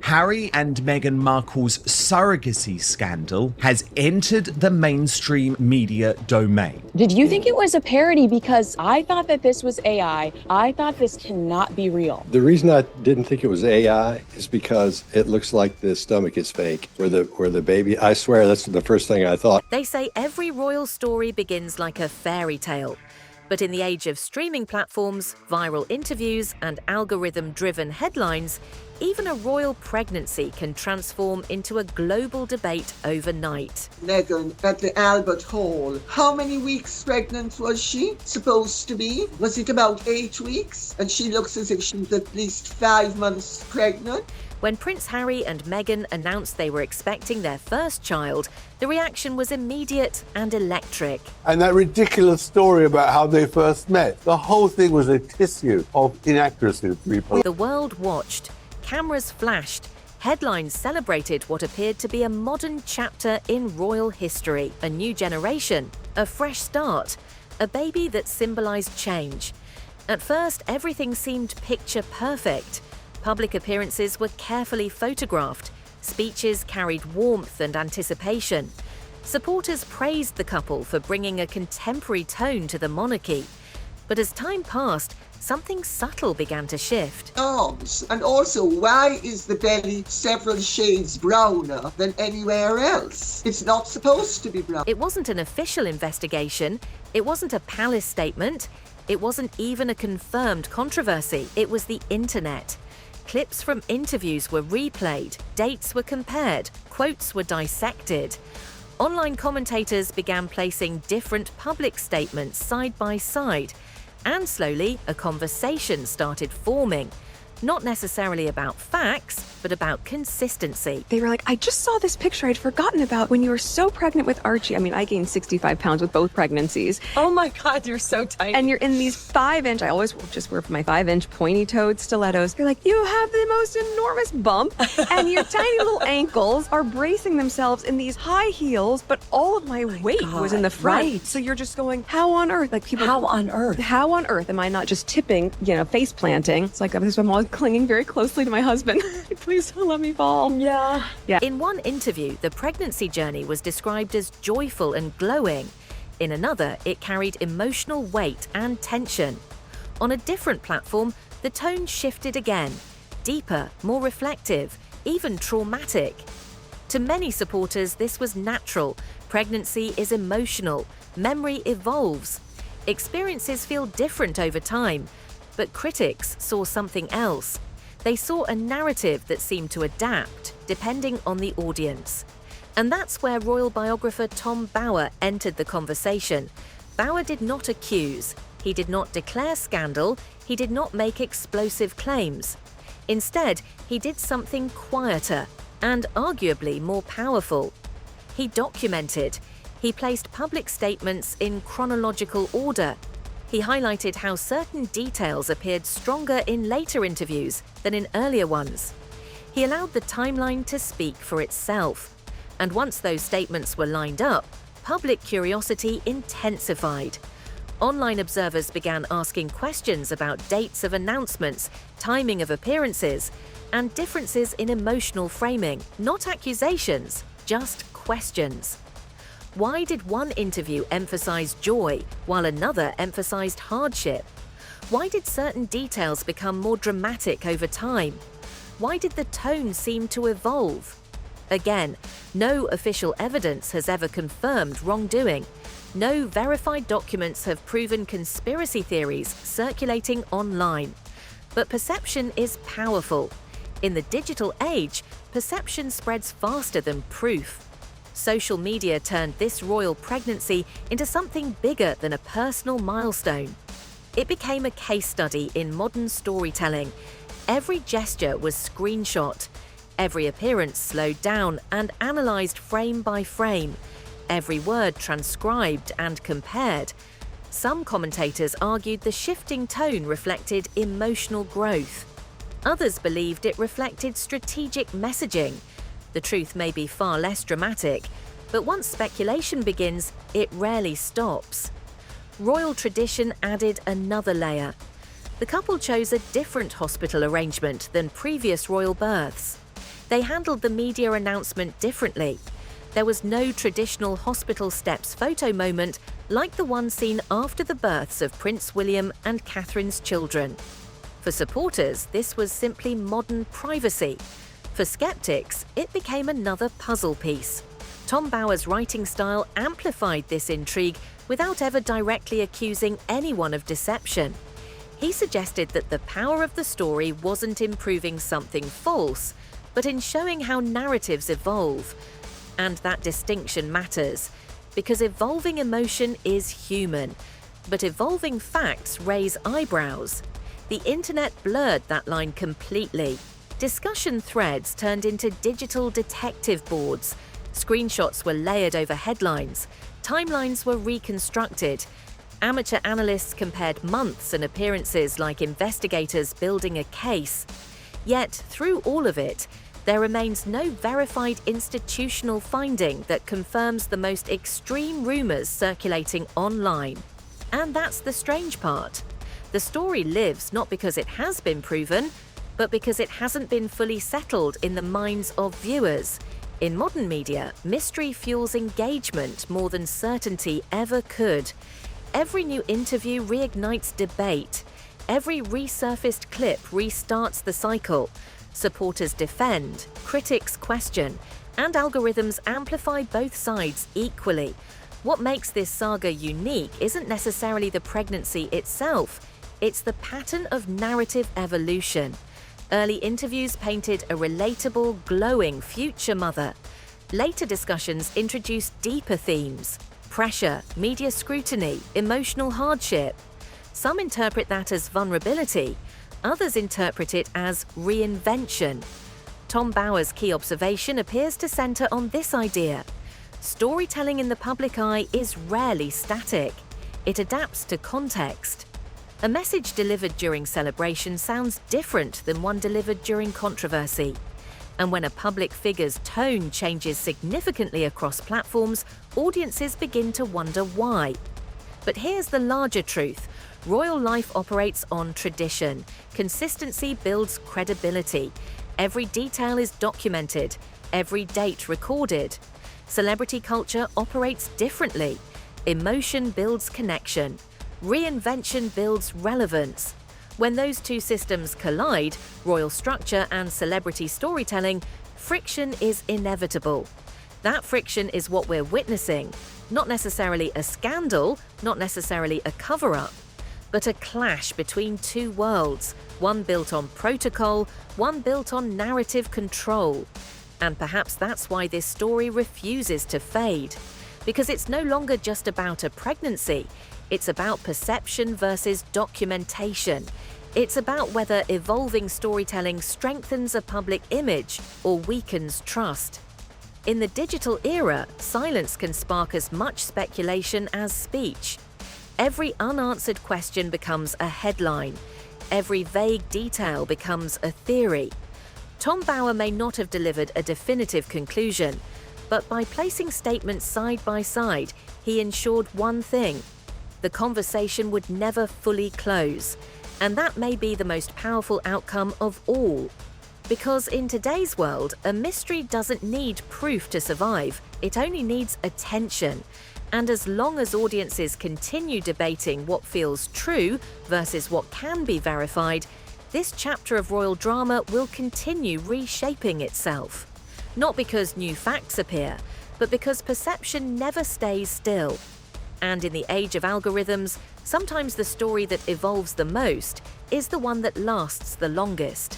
Harry and Meghan Markle's surrogacy scandal has entered the mainstream media domain. Did you think it was a parody? Because I thought that this was AI. I thought this cannot be real. The reason I didn't think it was AI is because it looks like the stomach is fake, where the baby, I swear that's the first thing I thought. They say every royal story begins like a fairy tale. But in the age of streaming platforms, viral interviews, and algorithm-driven headlines, even a royal pregnancy can transform into a global debate overnight. Meghan at the Albert Hall. How many weeks pregnant was she supposed to be? Was it about 8 weeks? And she looks as if she's at least 5 months pregnant. When Prince Harry and Meghan announced they were expecting their first child, the reaction was immediate and electric. And that ridiculous story about how they first met, the whole thing was a tissue of inaccuracies. The world watched. Cameras flashed. Headlines celebrated what appeared to be a modern chapter in royal history. A new generation, a fresh start, a baby that symbolized change. At first, everything seemed picture perfect. Public appearances were carefully photographed. Speeches carried warmth and anticipation. Supporters praised the couple for bringing a contemporary tone to the monarchy. But as time passed, something subtle began to shift. Arms. And also, why is the belly several shades browner than anywhere else? It's not supposed to be brown. It wasn't an official investigation. It wasn't a palace statement. It wasn't even a confirmed controversy. It was the internet. Clips from interviews were replayed, dates were compared, quotes were dissected. Online commentators began placing different public statements side by side, and slowly a conversation started forming. Not necessarily about facts, but about consistency. They were like, I just saw this picture I'd forgotten about when you were so pregnant with Archie. I mean, I gained 65 pounds with both pregnancies. Oh my God, you're so tiny. And you're in these 5-inch, I always just wear my 5-inch pointy-toed stilettos. You're like, you have the most enormous bump, and your tiny little ankles are bracing themselves in these high heels, but all of my weight was in the front. Right. So you're just going, how on earth? Like people, How on earth? How on earth am I not just tipping, face planting? It's like, this is why I'm always clinging very closely to my husband. Please don't let me fall. Yeah. In one interview, the pregnancy journey was described as joyful and glowing. In another, it carried emotional weight and tension. On a different platform, the tone shifted again. Deeper, more reflective, even traumatic. To many supporters, this was natural. Pregnancy is emotional. Memory evolves. Experiences feel different over time. But critics saw something else. They saw a narrative that seemed to adapt, depending on the audience. And that's where royal biographer Tom Bower entered the conversation. Bower did not accuse. He did not declare scandal. He did not make explosive claims. Instead, he did something quieter and arguably more powerful. He documented. He placed public statements in chronological order. He highlighted how certain details appeared stronger in later interviews than in earlier ones. He allowed the timeline to speak for itself. And once those statements were lined up, public curiosity intensified. Online observers began asking questions about dates of announcements, timing of appearances, and differences in emotional framing. Not accusations, just questions. Why did one interview emphasize joy while another emphasized hardship? Why did certain details become more dramatic over time? Why did the tone seem to evolve? Again, no official evidence has ever confirmed wrongdoing. No verified documents have proven conspiracy theories circulating online. But perception is powerful. In the digital age, perception spreads faster than proof. Social media turned this royal pregnancy into something bigger than a personal milestone. It became a case study in modern storytelling. Every gesture was screenshot. Every appearance slowed down and analysed frame by frame. Every word transcribed and compared. Some commentators argued the shifting tone reflected emotional growth. Others believed it reflected strategic messaging. The truth may be far less dramatic, but once speculation begins, it rarely stops. Royal tradition added another layer. The couple chose a different hospital arrangement than previous royal births. They handled the media announcement differently. There was no traditional hospital steps photo moment like the one seen after the births of Prince William and Catherine's children. For supporters, this was simply modern privacy. For skeptics, it became another puzzle piece. Tom Bower's writing style amplified this intrigue without ever directly accusing anyone of deception. He suggested that the power of the story wasn't in proving something false, but in showing how narratives evolve. And that distinction matters, because evolving emotion is human, but evolving facts raise eyebrows. The internet blurred that line completely. Discussion threads turned into digital detective boards. Screenshots were layered over headlines. Timelines were reconstructed. Amateur analysts compared months and appearances like investigators building a case. Yet, through all of it, there remains no verified institutional finding that confirms the most extreme rumors circulating online. And that's the strange part. The story lives not because it has been proven, but because it hasn't been fully settled in the minds of viewers. In modern media, mystery fuels engagement more than certainty ever could. Every new interview reignites debate. Every resurfaced clip restarts the cycle. Supporters defend, critics question, and algorithms amplify both sides equally. What makes this saga unique isn't necessarily the pregnancy itself, it's the pattern of narrative evolution. Early interviews painted a relatable, glowing future mother. Later discussions introduced deeper themes: pressure, media scrutiny, emotional hardship. Some interpret that as vulnerability, others interpret it as reinvention. Tom Bower's key observation appears to center on this idea. Storytelling in the public eye is rarely static. It adapts to context. A message delivered during celebration sounds different than one delivered during controversy. And when a public figure's tone changes significantly across platforms, audiences begin to wonder why. But here's the larger truth. Royal life operates on tradition. Consistency builds credibility. Every detail is documented. Every date recorded. Celebrity culture operates differently. Emotion builds connection. Reinvention builds relevance. When those two systems collide, royal structure and celebrity storytelling, friction is inevitable. That friction is what we're witnessing. Not necessarily a scandal, not necessarily a cover-up, but a clash between two worlds, one built on protocol, one built on narrative control. And perhaps that's why this story refuses to fade. Because it's no longer just about a pregnancy, it's about perception versus documentation. It's about whether evolving storytelling strengthens a public image or weakens trust. In the digital era, silence can spark as much speculation as speech. Every unanswered question becomes a headline. Every vague detail becomes a theory. Tom Bower may not have delivered a definitive conclusion, but by placing statements side by side, he ensured one thing: the conversation would never fully close. And that may be the most powerful outcome of all. Because in today's world, a mystery doesn't need proof to survive, it only needs attention. And as long as audiences continue debating what feels true versus what can be verified, this chapter of royal drama will continue reshaping itself. Not because new facts appear, but because perception never stays still. And in the age of algorithms, sometimes the story that evolves the most is the one that lasts the longest.